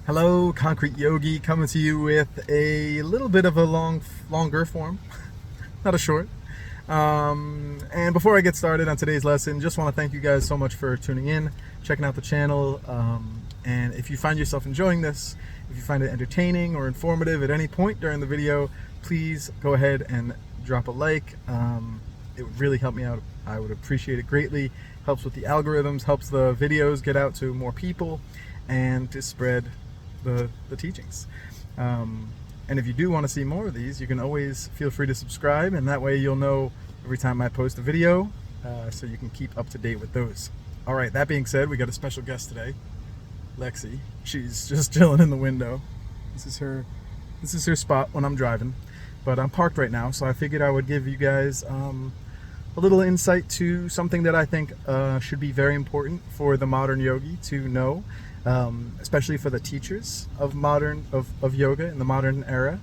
Hello, Concrete Yogi, coming to you with a little bit of a longer form, not a short. And before I get started on today's lesson, just want to thank you guys so much for tuning in, checking out the channel. And if you find yourself enjoying this, if you find it entertaining or informative at any point during the video, please go ahead and drop a like. It would really help me out. I would appreciate it greatly. Helps with the algorithms, helps the videos get out to more people, and to spread the teachings. And if you do want to see more of these, you can always feel free to subscribe, and that way you'll know every time I post a video, so you can keep up to date with those. All right, that being said, we got a special guest today, Lexi. She's just chilling in the window. This is her spot when I'm driving, but I'm parked right now, so I figured I would give you guys a little insight to something that I think should be very important for the modern yogi to know. Especially for the teachers of yoga in the modern era,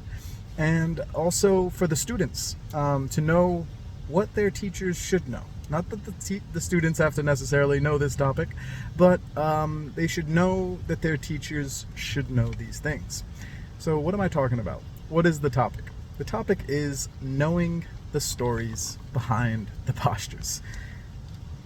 and also for the students to know what their teachers should know. Not that the students have to necessarily know this topic, but they should know that their teachers should know these things. So what am I talking about? What is the topic? The topic is knowing the stories behind the postures.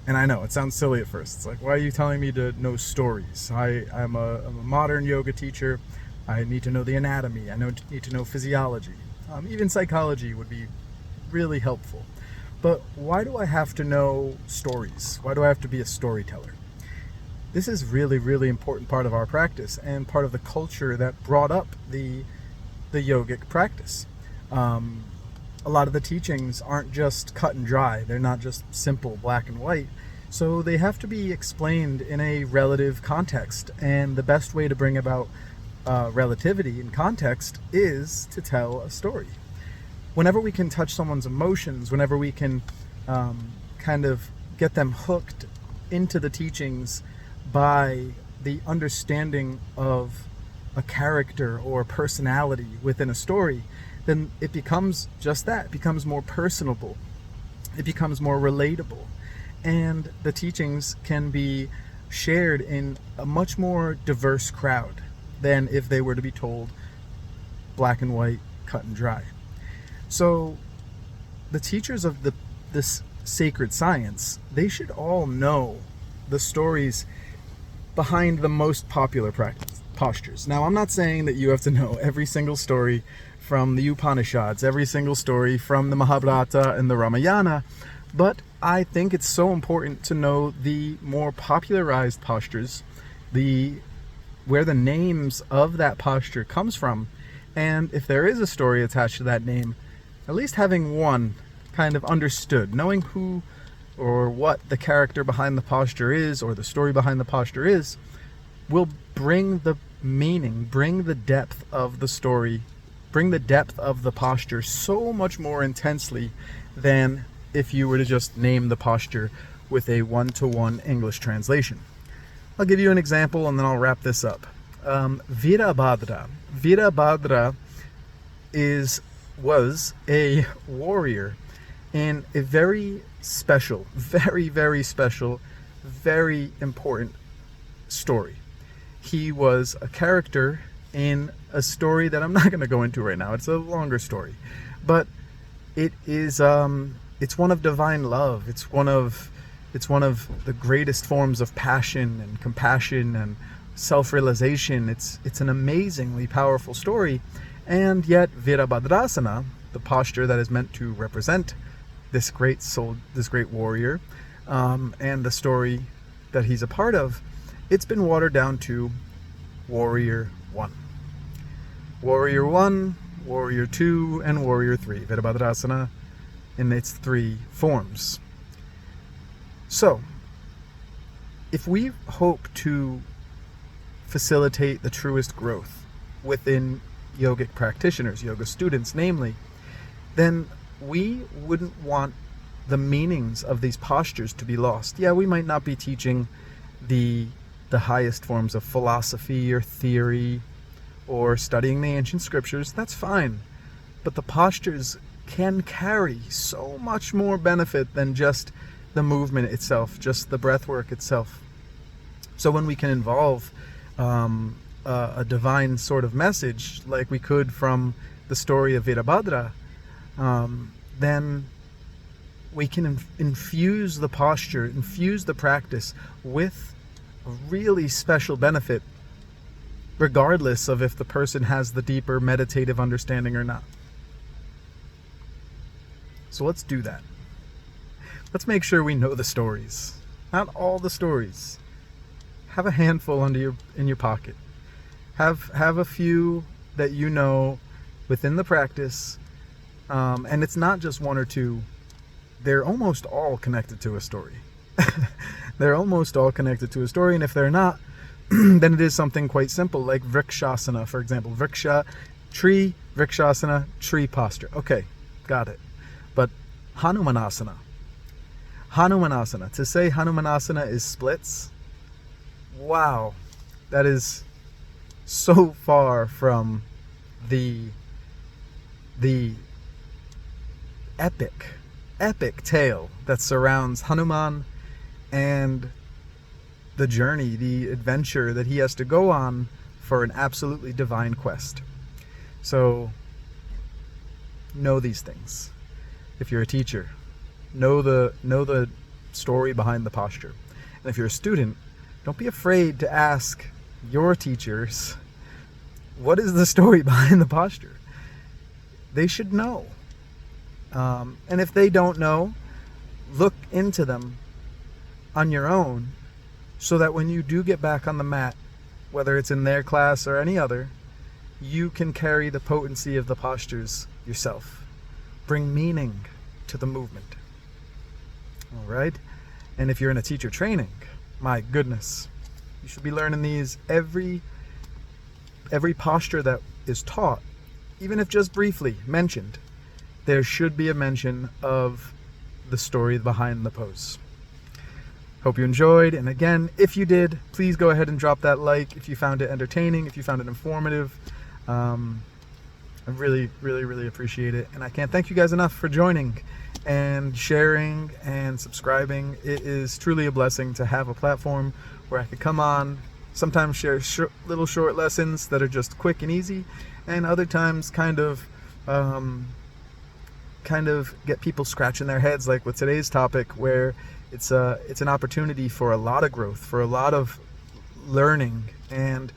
And I know, it sounds silly at first. It's like, why are you telling me to know stories? I'm a modern yoga teacher. I need to know the anatomy. I need to know physiology. Even psychology would be really helpful. But why do I have to know stories? Why do I have to be a storyteller? This is really, really important part of our practice and part of the culture that brought up the yogic practice. A lot of the teachings aren't just cut and dry. They're not just simple black and white. So they have to be explained in a relative context. And the best way to bring about relativity and context is to tell a story. Whenever we can touch someone's emotions, whenever we can kind of get them hooked into the teachings by the understanding of a character or personality within a story, then it becomes just that. It becomes more personable. It becomes more relatable. And the teachings can be shared in a much more diverse crowd than if they were to be told black and white, cut and dry. So the teachers of this sacred science, they should all know the stories behind the most popular postures. Now, I'm not saying that you have to know every single story from the Upanishads, every single story from the Mahabharata and the Ramayana, but I think it's so important to know the more popularized postures, where the names of that posture comes from, and if there is a story attached to that name, at least having one kind of understood, knowing who or what the character behind the posture is or the story behind the posture is, will bring the meaning, bring the depth of the story, bring the depth of the posture so much more intensely than if you were to just name the posture with a one-to-one English translation. I'll give you an example and then I'll wrap this up. Virabhadra. Virabhadra was a warrior in a very special, very, very special, very important story. He was a character in a story that I'm not going to go into right now. It's a longer story, but it is it's one of divine love. It's one of the greatest forms of passion and compassion and self-realization. It's an amazingly powerful story, and yet Virabhadrasana, the posture that is meant to represent this great soul, this great warrior, and the story that he's a part of, it's been watered down to Warrior 1. Warrior 1, Warrior 2, and Warrior 3. Virabhadrasana in its 3 forms. So, if we hope to facilitate the truest growth within yogic practitioners, yoga students namely, then we wouldn't want the meanings of these postures to be lost. Yeah, we might not be teaching the highest forms of philosophy or theory or studying the ancient scriptures. That's fine. But the postures can carry so much more benefit than just the movement itself, just the breath work itself. So when we can involve a divine sort of message, like we could from the story of Virabhadra, then we can infuse the posture, infuse the practice with a really special benefit, regardless of if the person has the deeper meditative understanding or not. So let's do that. Let's make sure we know the stories. Not all the stories. Have a handful in your pocket. Have a few that you know within the practice, and it's not just one or two. They're almost all connected to a story. They're almost all connected to a story, and if they're not, then it is something quite simple, like Vrikshasana, for example. Vriksha, tree, Vrikshasana, tree posture. Okay, got it. But Hanumanasana. Hanumanasana. To say Hanumanasana is splits, wow, that is so far from the epic tale that surrounds Hanuman and the journey, the adventure that he has to go on for an absolutely divine quest. So know these things. If you're a teacher, know the story behind the posture. And if you're a student, don't be afraid to ask your teachers, what is the story behind the posture? They should know. And if they don't know, look into them on your own, so that when you do get back on the mat, whether it's in their class or any other, you can carry the potency of the postures yourself. Bring meaning to the movement. All right? And if you're in a teacher training, my goodness, you should be learning these every posture that is taught, even if just briefly mentioned. There should be a mention of the story behind the pose. Hope you enjoyed, and again, if you did, please go ahead and drop that like if you found it entertaining, if you found it informative. I really appreciate it, and I can't thank you guys enough for joining and sharing and subscribing. It is truly a blessing to have a platform where I could come on, sometimes share little short lessons that are just quick and easy, and other times kind of get people scratching their heads, like with today's topic, where it's an opportunity for a lot of growth, for a lot of learning, and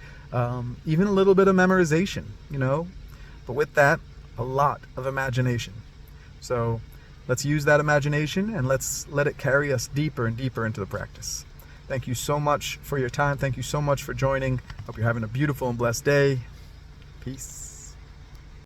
even a little bit of memorization, but with that, a lot of imagination. So let's use that imagination and let's let it carry us deeper and deeper into the practice. Thank you so much for your time. Thank you so much for joining. Hope you're having a beautiful and blessed day. Peace.